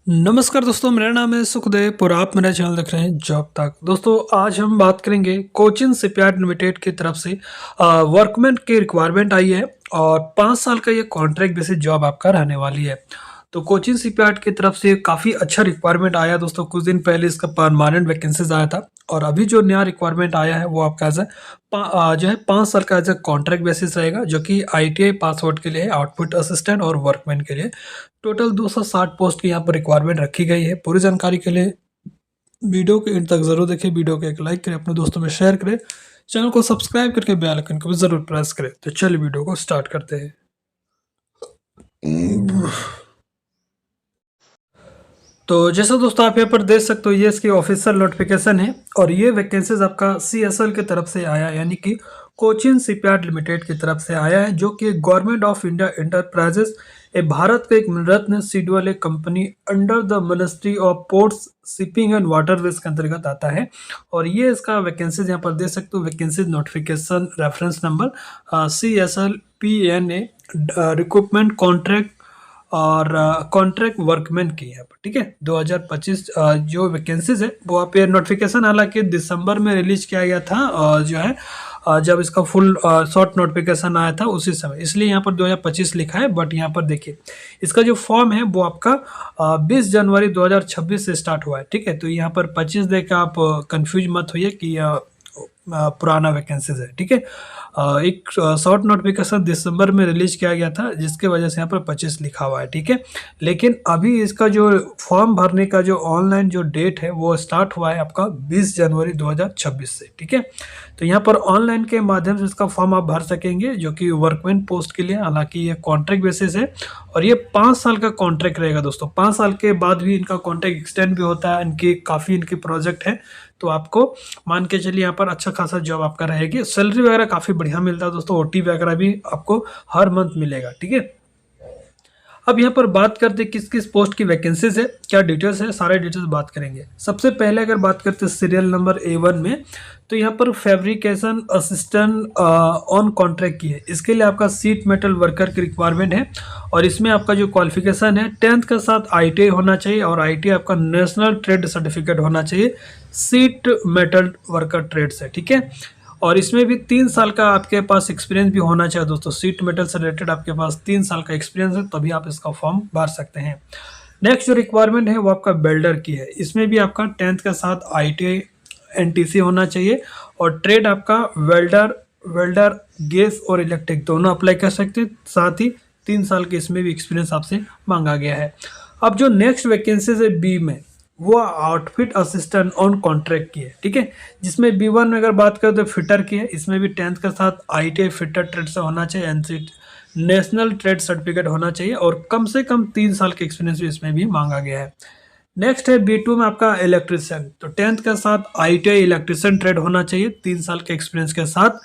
नमस्कार दोस्तों, मेरा नाम है सुखदेव और आप मेरा चैनल देख रहे हैं जॉब तक। दोस्तों, आज हम बात करेंगे कोचिन शिपयार्ड लिमिटेड की तरफ से वर्कमैन की रिक्वायरमेंट आई है और 5 साल का ये कॉन्ट्रैक्ट बेसिस जॉब आपका रहने वाली है। तो कोचिन शिपयार्ड की तरफ से काफ़ी अच्छा रिक्वायरमेंट आया दोस्तों। कुछ दिन पहले इसका परमानेंट वैकेंसीज आया था और अभी जो नया रिक्वायरमेंट आया है वो आपका जो है 5 साल का एज ए कॉन्ट्रैक्ट बेसिस रहेगा, जो कि आईटीआई पास आउट के लिए है, आउटपुट असिस्टेंट और वर्कमैन के लिए। टोटल 260 पोस्ट की यहाँ पर रिक्वायरमेंट रखी गई है। पूरी जानकारी के लिए वीडियो के एंड तक जरूर देखें, वीडियो को एक लाइक करें, अपने दोस्तों में शेयर करें, चैनल को सब्सक्राइब करके बेल आइकन को भी जरूर प्रेस करें। तो चलिए वीडियो को स्टार्ट करते हैं। तो जैसा दोस्तों आप यहाँ पर देख सकते हो, ये इसकी ऑफिशियल नोटिफिकेशन है और ये वैकेंसीज आपका सीएसएल की तरफ से आया है, यानी कि कोचिन शिपयार्ड लिमिटेड की तरफ से आया है, जो कि गवर्नमेंट ऑफ इंडिया एंटरप्राइजेस ए भारत का एक रत्न सीड वाले company under the ministry of ports shipping and waterways के अंतर्गत आता है। और ये इसका वैकेंसीज यहाँ पर देख सकते हो, vacancies notification reference number CSLPNA recruitment contract और कॉन्ट्रैक्ट वर्कमैन की है। ठीक है, 2025 जो वैकेंसीज है वो आप ये नोटिफिकेशन हालांकि दिसंबर में रिलीज किया गया था, जो है जब इसका फुल शॉर्ट नोटिफिकेशन आया था उसी समय, इसलिए यहाँ पर 2025 लिखा है। बट यहाँ पर देखिए, इसका जो फॉर्म है वो आपका 20 जनवरी 2026 से स्टार्ट हुआ है। ठीक है, तो यहाँ पर 25 देकर आप कंफ्यूज मत होइए कि पुराना वैकेंसीज है। ठीक है, एक शॉर्ट नोटिफिकेशन दिसंबर में रिलीज किया गया था, जिसके वजह से यहाँ पर 25 लिखा हुआ है। ठीक है, लेकिन अभी इसका जो फॉर्म भरने का जो ऑनलाइन जो डेट है वो स्टार्ट हुआ है आपका 20 जनवरी 2026 से। ठीक है, तो यहाँ पर ऑनलाइन के माध्यम से इसका फॉर्म आप भर सकेंगे, जो कि वर्कमैन पोस्ट के लिए। हालांकि ये कॉन्ट्रैक्ट बेसिस है और ये 5 साल का कॉन्ट्रैक्ट रहेगा दोस्तों। 5 साल के बाद भी इनका कॉन्ट्रैक्ट एक्सटेंड भी होता है, इनकी काफ़ी इनकी प्रोजेक्ट है। तो आपको मान के चलिए यहाँ पर अच्छा खासा जॉब आपका रहेगी। सैलरी वगैरह काफ़ी बढ़िया मिलता है दोस्तों, ओटी वगैरह भी आपको हर मंथ मिलेगा। ठीक है, अब यहाँ पर बात करते हैं किस किस पोस्ट की वैकेंसीज है, क्या डिटेल्स है, सारे डिटेल्स बात करेंगे। सबसे पहले अगर बात करते हैं सीरियल नंबर A1 में, तो यहाँ पर फैब्रिकेशन असिस्टेंट ऑन कॉन्ट्रैक्ट की है। इसके लिए आपका सीट मेटल वर्कर की रिक्वायरमेंट है और इसमें आपका जो क्वालिफिकेशन है 10th के साथ ITI होना चाहिए और ITI आपका नेशनल ट्रेड सर्टिफिकेट होना चाहिए सीट मेटल वर्कर ट्रेड से। ठीक है, और इसमें भी 3 साल का आपके पास एक्सपीरियंस भी होना चाहिए दोस्तों। सीट मेटल से रिलेटेड आपके पास 3 साल का एक्सपीरियंस है, तभी आप इसका फॉर्म भर सकते हैं। नेक्स्ट जो रिक्वायरमेंट है वो आपका वेल्डर की है। इसमें भी आपका 10th के साथ ITI NTC होना चाहिए और ट्रेड आपका वेल्डर गैस और इलेक्ट्रिक दोनों अप्लाई कर सकते हैं। साथ ही 3 साल के इसमें भी एक्सपीरियंस आपसे मांगा गया है। अब जो नेक्स्ट वैकेंसीज है B में, वो आउटफिट असिस्टेंट ऑन कॉन्ट्रैक्ट की है। ठीक है, जिसमें B1 में अगर बात करें तो फिटर की है। इसमें भी 10th के साथ ITI फिटर ट्रेड से होना चाहिए, NC नेशनल ट्रेड सर्टिफिकेट होना चाहिए और कम से कम 3 साल के एक्सपीरियंस भी इसमें भी मांगा गया है। नेक्स्ट है B2 में आपका इलेक्ट्रिशियन, तो 10th के साथ ITI इलेक्ट्रिशियन ट्रेड होना चाहिए 3 साल के एक्सपीरियंस के साथ।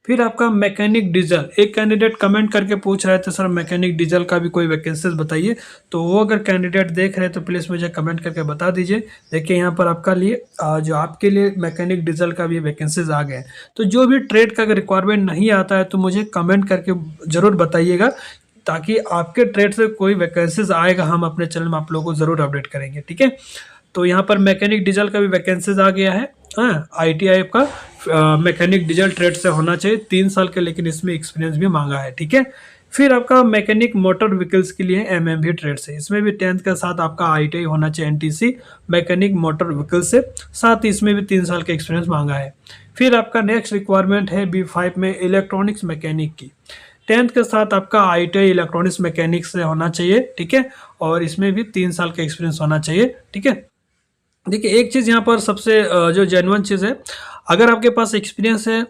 फिर आपका मैकेनिक डीजल, एक कैंडिडेट कमेंट करके पूछ रहे थे सर मैकेनिक डीजल का भी कोई वैकेंसीज बताइए, तो वो अगर कैंडिडेट देख रहे हैं तो प्लीज़ मुझे कमेंट करके बता दीजिए। देखिए यहाँ पर आपका लिए जो आपके लिए मैकेनिक डीजल का भी वैकेंसीज आ गए हैं। तो जो भी ट्रेड का अगर रिक्वायरमेंट नहीं आता है तो मुझे कमेंट करके ज़रूर बताइएगा, ताकि आपके ट्रेड से कोई वैकेंसीज आएगा हम अपने चैनल में आप लोगों को ज़रूर अपडेट करेंगे। ठीक है, तो यहाँ पर मैकेनिक डीजल का भी वैकेंसीज आ गया है। ITI का मैकेनिक डीजल ट्रेड से होना चाहिए 3 साल के, लेकिन इसमें एक्सपीरियंस भी मांगा है। ठीक है, फिर आपका मैकेनिक मोटर व्हीकल्स के लिए MMV ट्रेड से, इसमें भी 10th के साथ आपका ITI होना चाहिए NTC मैकेनिक मोटर व्हीकल से, साथ ही इसमें भी 3 साल का एक्सपीरियंस मांगा है। फिर आपका नेक्स्ट रिक्वायरमेंट है B5 में इलेक्ट्रॉनिक्स मैकेनिक की। 10th के साथ आपका ITI इलेक्ट्रॉनिक्स मैकेनिक्स से होना चाहिए। ठीक है, और इसमें भी 3 साल का एक्सपीरियंस होना चाहिए। ठीक है, देखिए एक चीज़ यहाँ पर सबसे जो जेन्युइन चीज़ है, अगर आपके पास एक्सपीरियंस है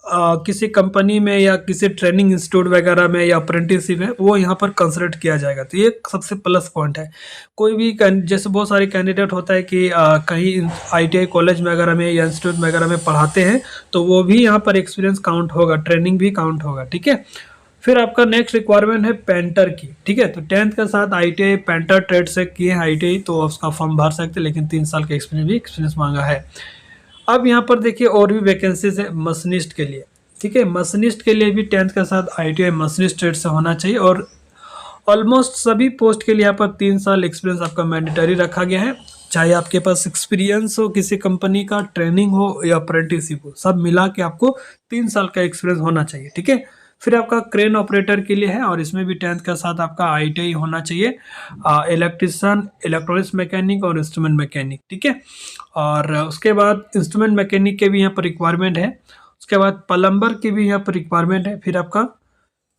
किसी कंपनी में या किसी ट्रेनिंग इंस्टीट्यूट वगैरह में या अप्रेंटिसशिप है, वो यहाँ पर कंसिडर किया जाएगा। तो ये सबसे प्लस पॉइंट है। कोई भी जैसे बहुत सारे कैंडिडेट होता है कि कहीं ITI कॉलेज वगैरह में या इंस्टीट्यूट वगैरह में पढ़ाते हैं, तो वो भी यहाँ पर एक्सपीरियंस काउंट होगा, ट्रेनिंग भी काउंट होगा। ठीक है, फिर आपका नेक्स्ट रिक्वायरमेंट है पेंटर की। ठीक है, तो 10th के साथ ITI पेंटर ट्रेड से किए हैं ITI, तो उसका फॉर्म भर सकते हैं, लेकिन 3 साल का एक्सपीरियंस मांगा है। अब यहाँ पर देखिए और भी वैकेंसीज है मशीनिस्ट के लिए। ठीक है, मशीनिस्ट के लिए भी 10th के साथ ITI मशीनिस्ट ट्रेड से होना चाहिए ऑलमोस्ट सभी पोस्ट के लिए यहाँ पर 3 साल एक्सपीरियंस आपका मैंडेटरी रखा गया है, चाहे आपके पास एक्सपीरियंस हो, किसी कंपनी का ट्रेनिंग हो या अप्रेंटिसशिप हो, सब मिला के आपको 3 साल का एक्सपीरियंस होना चाहिए, ठीक है। फिर आपका क्रेन ऑपरेटर के लिए है और इसमें भी 10th के साथ आपका ITI होना चाहिए, इलेक्ट्रिशियन, इलेक्ट्रॉनिक्स मैकेनिक और इंस्ट्रूमेंट मैकेनिक, ठीक है। और उसके बाद इंस्ट्रूमेंट मैकेनिक के भी यहाँ पर रिक्वायरमेंट है, उसके बाद प्लम्बर की भी यहाँ पर रिक्वायरमेंट है, फिर आपका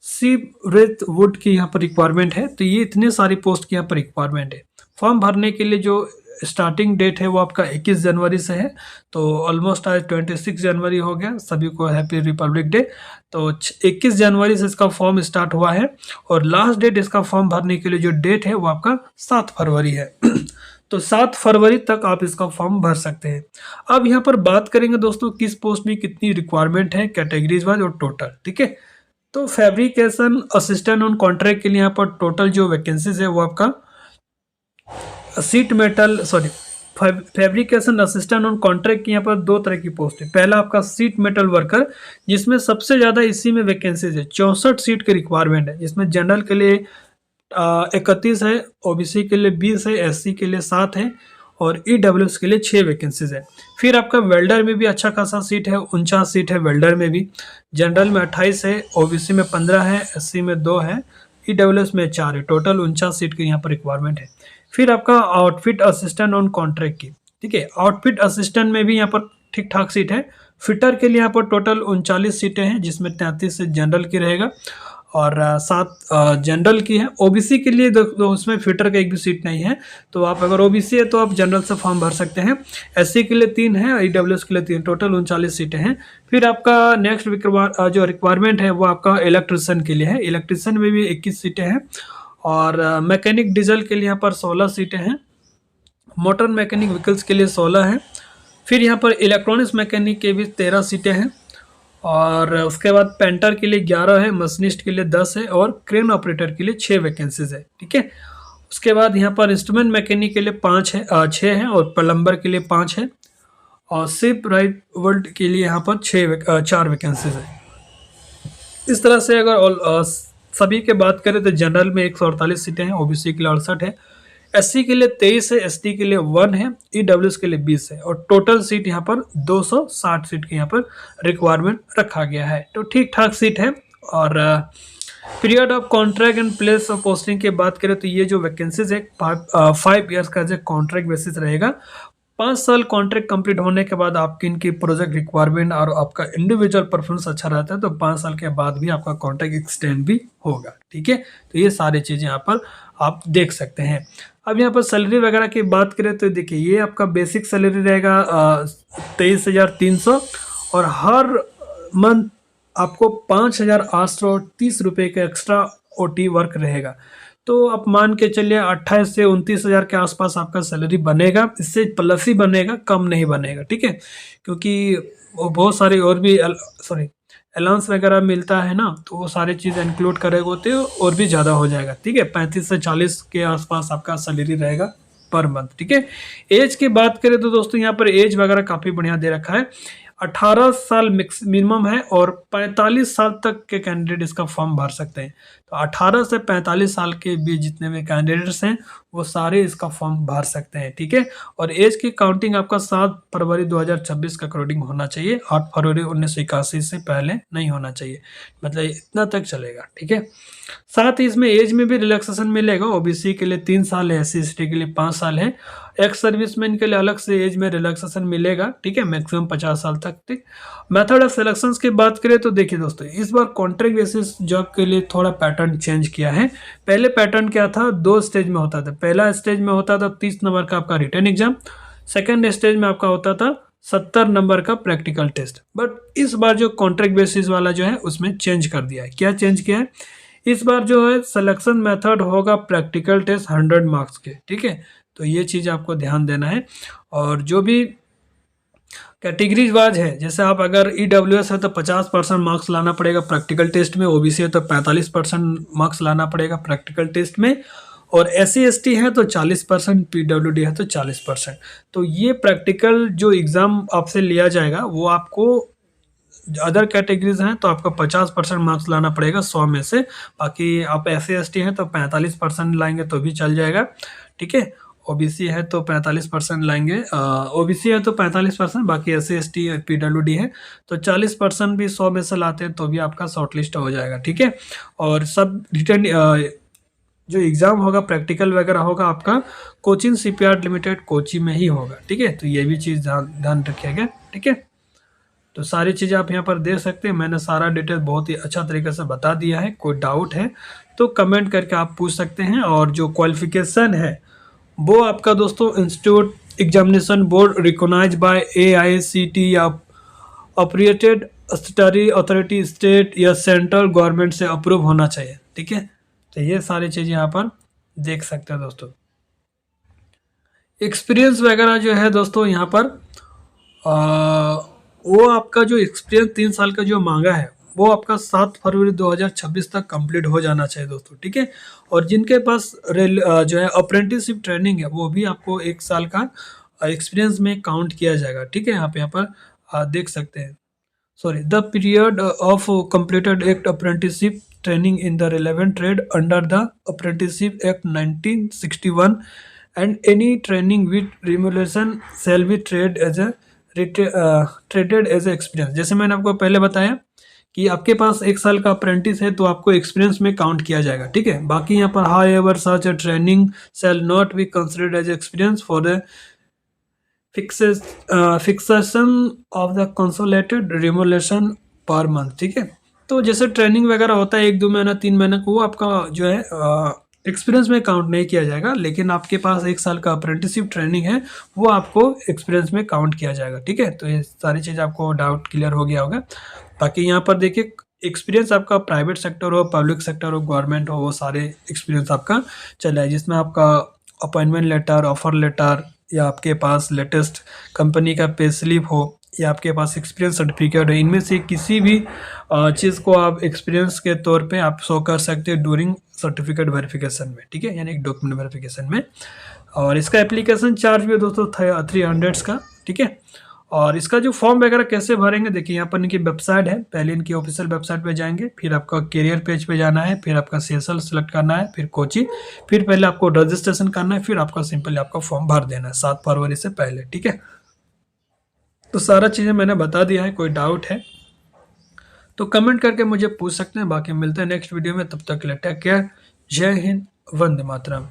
सीप रेत वुड की यहाँ पर रिक्वायरमेंट है। तो ये इतने सारी पोस्ट की यहाँ पर रिक्वायरमेंट है। फॉर्म भरने के लिए जो स्टार्टिंग डेट है वो आपका 21 जनवरी से है। तो ऑलमोस्ट आज 26 जनवरी हो गया, सभी को हैप्पी रिपब्लिक डे। तो 21 जनवरी से इसका फॉर्म स्टार्ट हुआ है और लास्ट डेट इसका फॉर्म भरने के लिए जो डेट है वो आपका 7 फरवरी है। तो 7 फरवरी तक आप इसका फॉर्म भर सकते हैं। अब यहाँ पर बात करेंगे दोस्तों किस पोस्ट में कितनी रिक्वायरमेंट है, कैटेगरीज वाइज और टोटल, ठीक है। तो फैब्रिकेशन असिस्टेंट ऑन कॉन्ट्रैक्ट के लिए यहाँ पर टोटल जो वैकेंसीज है वो आपका फैब्रिकेशन असिस्टेंट ऑन कॉन्ट्रैक्ट की यहाँ पर 2 तरह की पोस्ट है। पहला आपका सीट मेटल वर्कर, जिसमें सबसे ज़्यादा इसी में वैकेंसीज है, 64 सीट की रिक्वायरमेंट है, जिसमें जनरल के लिए 31 है, OBC के लिए 20 है, SC के लिए 7 है और EWS के लिए 6 वैकेंसीज है। फिर आपका वेल्डर में भी अच्छा खासा सीट है, 49 सीट है वेल्डर में भी। जनरल में 28 है, OBC में 15 है, SC में 2 है, EWS में 4 है। टोटल 49 सीट की यहाँ पर रिक्वायरमेंट है। फिर आपका आउटफिट असिस्टेंट ऑन कॉन्ट्रैक्ट की, ठीक है। आउटफिट असिस्टेंट में भी यहाँ पर ठीक ठाक सीट है। फिटर के लिए यहाँ पर टोटल 39 सीटें हैं, जिसमें 33 से जनरल की रहेगा और 7 जनरल की है। OBC के लिए उसमें फिटर का एक भी सीट नहीं है, तो आप अगर OBC है तो आप जनरल से फॉर्म भर सकते हैं। SC के लिए 3 है, EWS के लिए 3, टोटल 39 सीटें हैं। फिर आपका नेक्स्ट जो रिक्वायरमेंट है वो आपका इलेक्ट्रिशियन के लिए है। इलेक्ट्रिशियन में भी 21 सीटें हैं और मैकेनिक डीजल के लिए यहाँ पर 16 सीटें हैं। मोटर मैकेनिक व्हीकल्स के लिए 16 हैं। फिर यहाँ पर इलेक्ट्रॉनिक्स मैकेनिक के भी 13 सीटें हैं और उसके बाद पेंटर के लिए 11 है, मशीनिस्ट के लिए 10 है और क्रेन ऑपरेटर के लिए 6 वैकेंसीज है, ठीक है। उसके बाद यहाँ पर इंस्ट्रूमेंट मैकेनिक के लिए 6 है और प्लम्बर के लिए 5 है और शिप राइट वर्ल्ड के लिए यहाँ पर 4 वैकेंसीज है। इस तरह से अगर सभी के बात करें तो जनरल में 148 सीटें हैं, OBC के लिए 68 है, SC के लिए 23 है, ST के लिए 1 है, EWS के लिए 20 है और टोटल सीट यहाँ पर 260 सीट की यहाँ पर रिक्वायरमेंट रखा गया है। तो ठीक ठाक सीट है। और period of contract and place of posting की बात करें तो ये जो वैकेंसीज है 5 ईयर्स का जो कॉन्ट्रैक्ट बेसिस रहेगा। 5 साल कॉन्ट्रैक्ट कंप्लीट होने के बाद आपकी इनकी प्रोजेक्ट रिक्वायरमेंट और आपका इंडिविजुअल परफॉर्मेंस अच्छा रहता है तो 5 साल के बाद भी आपका कॉन्ट्रैक्ट एक्सटेंड भी होगा, ठीक है। तो ये सारी चीज़ें यहाँ पर आप देख सकते हैं। अब यहाँ पर सैलरी वगैरह की बात करें तो देखिए ये आपका बेसिक सैलरी रहेगा 23,300 और हर मंथ आपको 5,830 रुपये का एक्स्ट्रा OT वर्क रहेगा। तो आप मान के चलिए 28 से 29 हज़ार के आसपास आपका सैलरी बनेगा, इससे प्लस ही बनेगा, कम नहीं बनेगा, ठीक है। क्योंकि वो बहुत सारे और भी अलाउंस वगैरह मिलता है ना, तो वो सारी चीज़ इंक्लूड करेगा होते और भी ज़्यादा हो जाएगा, ठीक है। 35 से 40 के आसपास आपका सैलरी रहेगा पर मंथ, ठीक है। एज की बात करें तो दोस्तों यहाँ पर एज वगैरह काफ़ी बढ़िया दे रखा है, 18 साल मिनिमम है और 45 साल तक के कैंडिडेट इसका फॉर्म भर सकते हैं। तो 18 से 45 साल के बीच जितने भी कैंडिडेट्स हैं वो सारे इसका फॉर्म भर सकते हैं, ठीक है। और एज की काउंटिंग आपका 7 फरवरी 2026 के अकॉर्डिंग होना चाहिए, 8 फरवरी 1981 से पहले नहीं होना चाहिए, मतलब इतना तक चलेगा, ठीक है। साथ ही इसमें एज में भी रिलैक्सेशन मिलेगा। OBC के लिए 3 साल है, SC ST के लिए 5 साल है, एक्स सर्विसमैन के लिए अलग से एज में रिलैक्सेशन मिलेगा, ठीक है, मैक्सिमम 50 साल तक, ठीक। मेथड ऑफ सिलेक्शन की बात करें तो देखिए दोस्तों इस बार कॉन्ट्रैक्ट बेसिस जॉब के लिए थोड़ा पैटर्न चेंज किया है। पहले पैटर्न क्या था, 2 स्टेज में होता था। पहला स्टेज में होता था 30 नंबर का आपका रिटन एग्जाम, सेकेंड स्टेज में आपका होता था 70 नंबर का प्रैक्टिकल टेस्ट। बट इस बार जो कॉन्ट्रैक्ट बेसिस वाला जो है उसमें चेंज कर दिया है। क्या चेंज किया है, इस बार जो है सिलेक्शन मेथड होगा प्रैक्टिकल टेस्ट 100 मार्क्स के, ठीक है। तो ये चीज़ आपको ध्यान देना है। और जो भी कैटेगरीज वाइज है, जैसे आप अगर EWS है तो 50% मार्क्स लाना पड़ेगा प्रैक्टिकल टेस्ट में, OBC है तो 45% मार्क्स लाना पड़ेगा प्रैक्टिकल टेस्ट में, और SC ST है तो 40%, PWD है तो 40%। तो ये प्रैक्टिकल जो एग्ज़ाम आपसे लिया जाएगा वो आपको अदर कैटेगरीज हैं तो आपको 50% मार्क्स लाना पड़ेगा 100 में से। बाकी आप SC/ST हैं तो 45% लाएंगे तो भी चल जाएगा, ठीक है। ओबीसी है तो 45% लाएंगे, ओबीसी है तो 45%, बाकी SC/ST PWD है तो 40% भी 100 में से लाते हैं तो भी आपका शॉर्ट लिस्ट हो जाएगा, ठीक है। और सब रिटर्न जो एग्ज़ाम होगा प्रैक्टिकल वगैरह होगा आपका कोचिन शिपयार्ड लिमिटेड कोची में ही होगा, ठीक है। तो ये भी चीज़ ध्यान रखिएगा, ठीक है। तो सारी चीज़ें आप यहाँ पर देख सकते हैं, मैंने सारा डिटेल बहुत ही अच्छा तरीके से बता दिया है। कोई डाउट है तो कमेंट करके आप पूछ सकते हैं। और जो क्वालिफिकेशन है वो आपका दोस्तों institute examination board recognize by AICTE या ऑपरेटेड स्टडी अथॉरिटी स्टेट या सेंट्रल गवर्नमेंट से अप्रूव होना चाहिए, ठीक है। तो ये सारी चीज़ यहाँ पर देख सकते हैं दोस्तों। एक्सपीरियंस वगैरह जो है दोस्तों यहाँ पर वो आपका जो एक्सपीरियंस 3 साल का जो मांगा है वो आपका 7 फरवरी 2026 तक कंप्लीट हो जाना चाहिए दोस्तों, ठीक है। और जिनके पास जो है अप्रेंटिसशिप ट्रेनिंग है वो भी आपको 1 साल का एक्सपीरियंस में काउंट किया जाएगा, ठीक है। आप यहाँ पर देख सकते हैं। Sorry, the period of completed act apprenticeship training in the relevant trade under the Apprenticeship Act 1961 and any training with remuneration shall be treated as a experience। जैसे मैंने आपको पहले बताया कि आपके पास 1 साल का अप्रेंटिस है तो आपको एक्सपीरियंस में काउंट किया जाएगा, ठीक है। बाकी यहाँ पर however such a training shall not be considered as experience for the fixation of the consolidated remuneration per month, ठीक है। तो जैसे ट्रेनिंग वगैरह होता है 1-2 महीना 3 महीना को, वो आपका जो है एक्सपीरियंस में काउंट नहीं किया जाएगा। लेकिन आपके पास 1 साल का अप्रेंटिसशिप ट्रेनिंग है वो आपको एक्सपीरियंस में काउंट किया जाएगा, ठीक है। तो ये सारी चीज़ आपको डाउट क्लियर हो गया होगा। बाकी यहाँ पर देखिए एक्सपीरियंस आपका प्राइवेट सेक्टर हो, पब्लिक सेक्टर हो, गवर्नमेंट हो, वो सारे एक्सपीरियंस आपका चला है, जिसमें आपका अपॉइंटमेंट लेटर, ऑफर लेटर, या आपके पास लेटेस्ट कंपनी का पे स्लिप हो, या आपके पास एक्सपीरियंस सर्टिफिकेट है, इनमें से किसी भी चीज़ को आप एक्सपीरियंस के तौर पे आप शो कर सकते हैं ड्यूरिंग सर्टिफिकेट वेरिफिकेशन में, ठीक है, यानी डॉक्यूमेंट वेरिफिकेशन में। और इसका एप्लीकेशन चार्ज भी है दोस्तों 300 का, ठीक है। और इसका जो फॉर्म वगैरह कैसे भरेंगे देखिए, यहाँ पर इनकी वेबसाइट है। पहले इनकी ऑफिशियल वेबसाइट पे जाएंगे, फिर आपका करियर पेज पे जाना है, फिर आपका CSL सेलेक्ट करना है, फिर कोचिंग, फिर पहले आपको रजिस्ट्रेशन करना है, फिर आपका सिंपली आपका फॉर्म भर देना है 7 फरवरी से पहले, ठीक है। तो सारा चीज़ें मैंने बता दिया है। कोई डाउट है तो कमेंट करके मुझे पूछ सकते हैं। बाकी मिलते हैं नेक्स्ट वीडियो में, तब तक के लिए टेक केयर। जय हिंद, वंदे मातरम।